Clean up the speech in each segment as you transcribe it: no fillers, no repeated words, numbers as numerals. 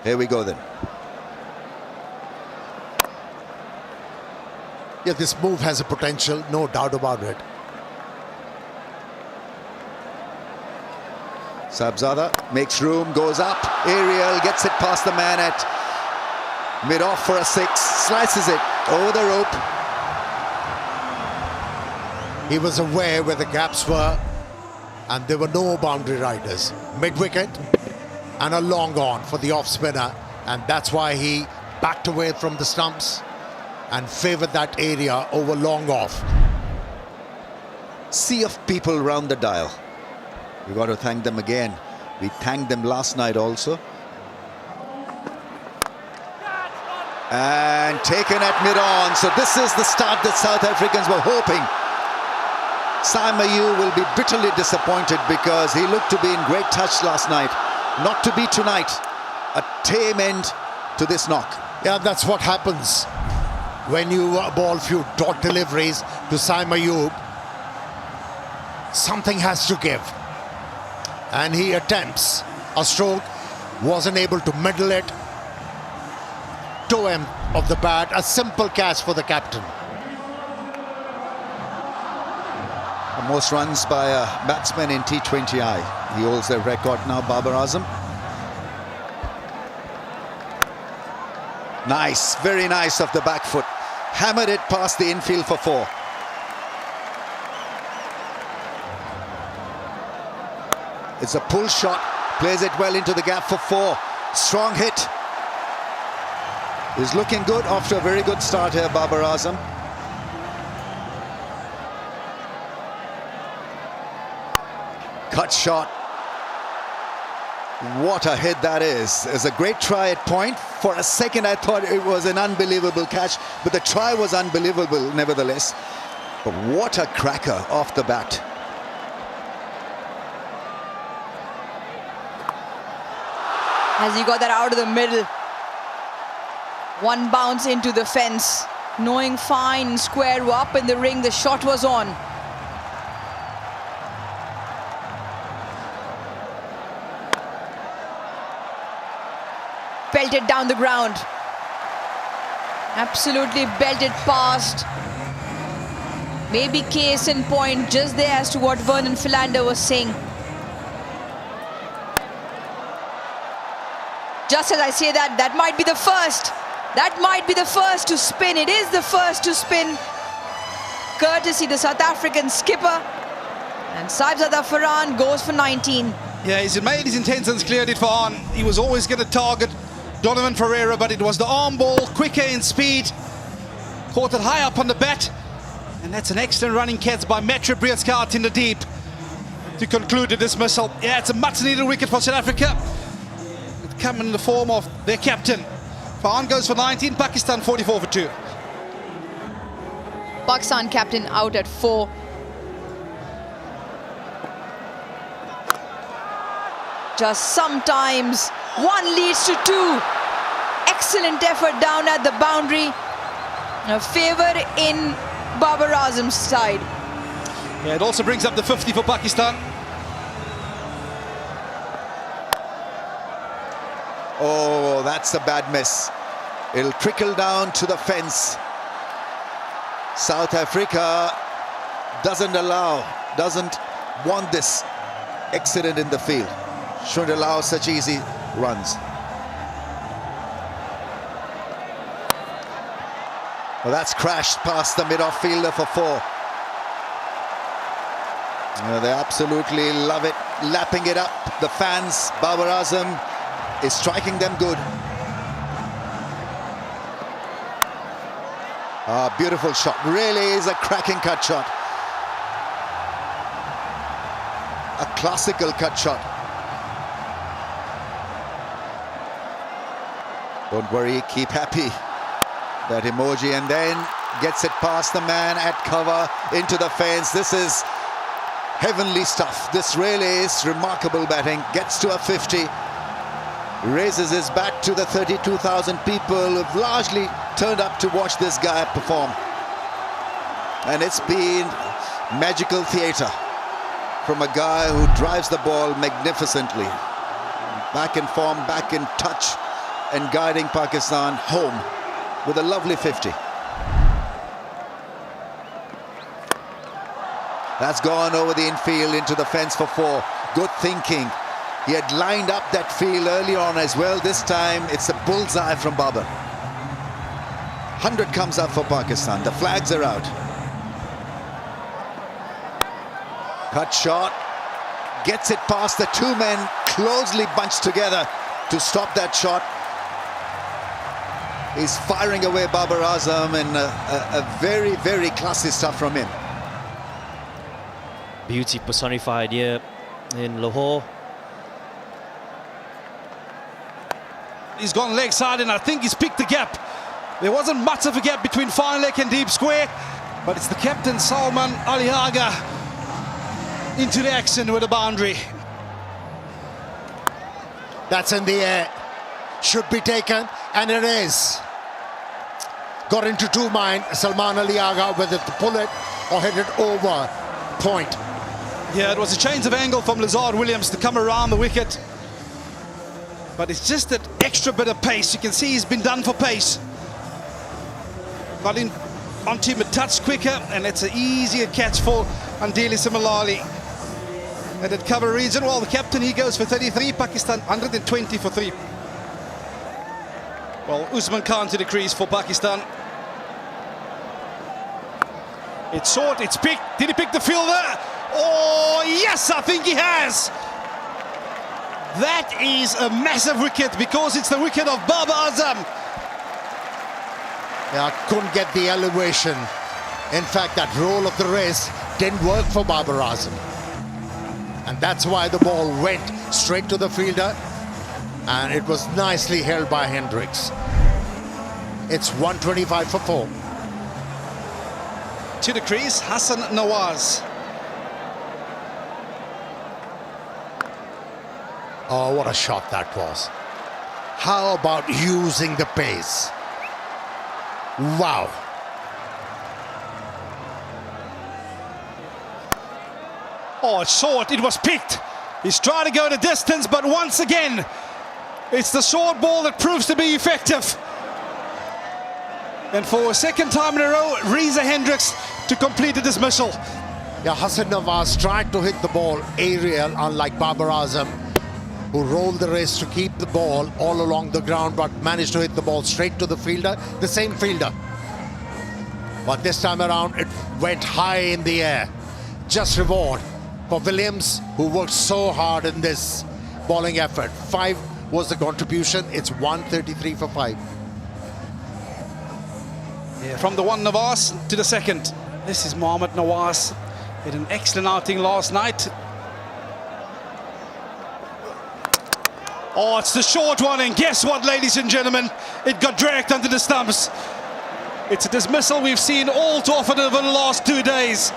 Here we go then. Yeah, this move has a potential, no doubt about it. Sabzada makes room, goes up, aerial, gets it past the man at mid-off for a 6, slices it over the rope. He was aware where the gaps were, and there were no boundary riders. Mid-wicket and a long on for the off-spinner, and that's why he backed away from the stumps and favoured that area over long off. Sea of people round the dial. We've got to thank them again. We thanked them last night also. And taken at mid-on. So this is the start that South Africans were hoping. Saimayu will be bitterly disappointed because he looked to be in great touch last night. Not to be tonight. A tame end to this knock. Yeah, that's what happens when you ball few dot deliveries to Saimayu. Something has to give. And he attempts a stroke, wasn't able to middle it. Toe end of the bat, a simple catch for the captain. The most runs by a batsman in T20I. He holds the record now, Babar Azam. Nice, very nice off the back foot. Hammered it past the infield for 4. It's a pull shot, plays it well into the gap for 4. Strong hit. He's looking good after a very good start here, Babar Azam. Cut shot. What a hit that is. It's a great try at point. For a second I thought it was an unbelievable catch, but the try was unbelievable nevertheless. But what a cracker off the bat. As he got that out of the middle. One bounce into the fence. Knowing fine, square up in the ring, the shot was on. Belted down the ground. Absolutely belted past. Maybe case in point just there as to what Vernon Philander was saying. Just as I say that, that might be the first. That might be the first to spin. It is the first to spin. Courtesy the South African skipper. And Saibzada Farhan goes for 19. Yeah, he's made his intentions, cleared it for on. He was always going to target Donovan Ferreira, but it was the arm ball, quicker in speed. Caught it high up on the bat. And that's an excellent running catch by Metro Breetzke out in the deep to conclude the dismissal. Yeah, it's a much-needed wicket for South Africa. It come in the form of their captain. Farhan goes for 19, Pakistan 44 for 2. Pakistan captain out at 4. Just sometimes one leads to 2. Excellent effort down at the boundary. A favour in Babar Azam's side. Yeah, it also brings up the 50 for Pakistan. Oh, that's a bad miss. It'll trickle down to the fence. South Africa doesn't want this accident in the field. Shouldn't allow such easy runs. Well, that's crashed past the mid-off fielder for 4. They absolutely love it, lapping it up. The fans, Babar Azam is striking them good. Beautiful shot, really is a cracking cut shot. A classical cut shot. Don't worry, keep happy. That emoji, and then gets it past the man at cover into the fence. This is heavenly stuff. This really is remarkable batting. Gets to a 50. Raises his bat to the 32,000 people who've largely turned up to watch this guy perform. And it's been magical theatre from a guy who drives the ball magnificently. Back in form, back in touch, and guiding Pakistan home with a lovely 50. That's gone over the infield into the fence for 4. Good thinking. He had lined up that field early on as well. This time it's a bullseye from Babar. 100 comes up for Pakistan. The flags are out. Cut shot. Gets it past the 2 men closely bunched together to stop that shot. He's firing away Babar Azam, and a very, very classy stuff from him. Beauty personified here in Lahore. He's gone leg side, and I think he's picked the gap. There wasn't much of a gap between fine leg and deep square, but it's the captain Salman Aliaga into the action with a boundary. That's in the air. Should be taken, and it is. Got into 2 mind, Salman Aliaga, whether to pull it or hit it over. Point. Yeah, it was a change of angle from Lazard Williams to come around the wicket. But it's just that extra bit of pace. You can see he's been done for pace. Got in onto him a touch quicker, and it's an easier catch for Andeli Simalali. And at cover region, well, the captain, he goes for 33, Pakistan 120 for 3. Well, Usman Khan to the crease for Pakistan. It's short, it's picked. Did he pick the fielder? Oh, yes, I think he has. That is a massive wicket, because it's the wicket of Babar Azam. Yeah, couldn't get the elevation. In fact, that roll of the wrist didn't work for Babar Azam. And that's why the ball went straight to the fielder, and it was nicely held by Hendricks. It's 125 for 4. To the crease, Hassan Nawaz. Oh, what a shot that was. How about using the pace? Wow. Oh, it's short, it was picked. He's trying to go the distance, but once again, it's the short ball that proves to be effective. And for a second time in a row, Reza Hendricks to complete the dismissal. Yeah, Hassan Nawaz tried to hit the ball aerial, unlike Babar Azam, who rolled the wrist to keep the ball all along the ground, but managed to hit the ball straight to the fielder, the same fielder. But this time around, it went high in the air. Just reward for Williams, who worked so hard in this bowling effort. 5 was the contribution. It's 133 for 5. Yeah, from the one Nawaz to the second. This is Mohammad Nawaz. Had an excellent outing last night. Oh, it's the short one, and guess what, ladies and gentlemen? It got dragged under the stumps. It's a dismissal we've seen all too often over the last 2 days.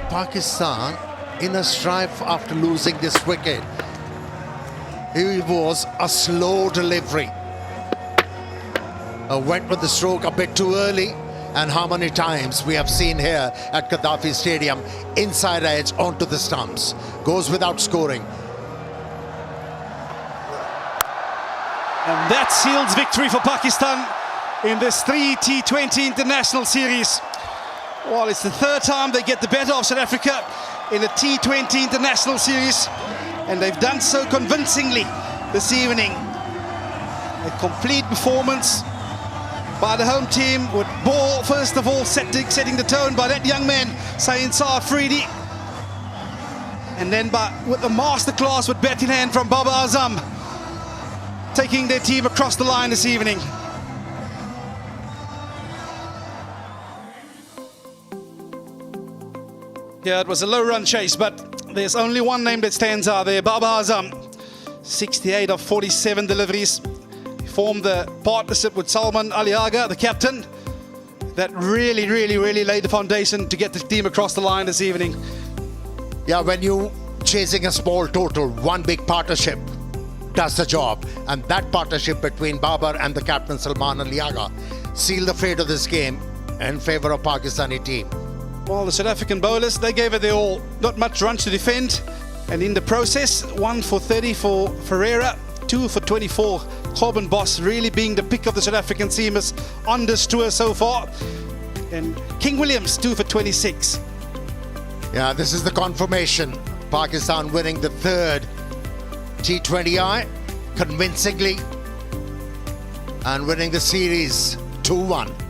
Pakistan in a strife after losing this wicket. It was a slow delivery. Went with the stroke a bit too early, and how many times we have seen here at Gaddafi Stadium, inside edge onto the stumps. Goes without scoring. And that seals victory for Pakistan in this 3 T20 international series. Well, it's the 3rd time they get the better of South Africa in a T20 international series, and they've done so convincingly this evening. A complete performance by the home team, with ball first of all setting the tone by that young man Saeed Afridi, and then with the masterclass with bat in hand from Babar Azam, taking their team across the line this evening. Yeah, it was a low run chase, but there's only one name that stands out there, Babar Azam. 68 of 47 deliveries. He formed the partnership with Salman Aliaga, the captain. That really laid the foundation to get the team across the line this evening. Yeah, when you chasing a small total, one big partnership does the job. And that partnership between Babar and the captain Salman Aliaga sealed the fate of this game in favor of Pakistani team. Well, the South African bowlers, they gave it their all. Not much runs to defend. And in the process, 1 for 30 for Ferreira, 2 for 24. Corbin Boss really being the pick of the South African seamers on this tour so far. And King Williams 2 for 26. Yeah, this is the confirmation. Pakistan winning the third T20I convincingly and winning the series 2-1.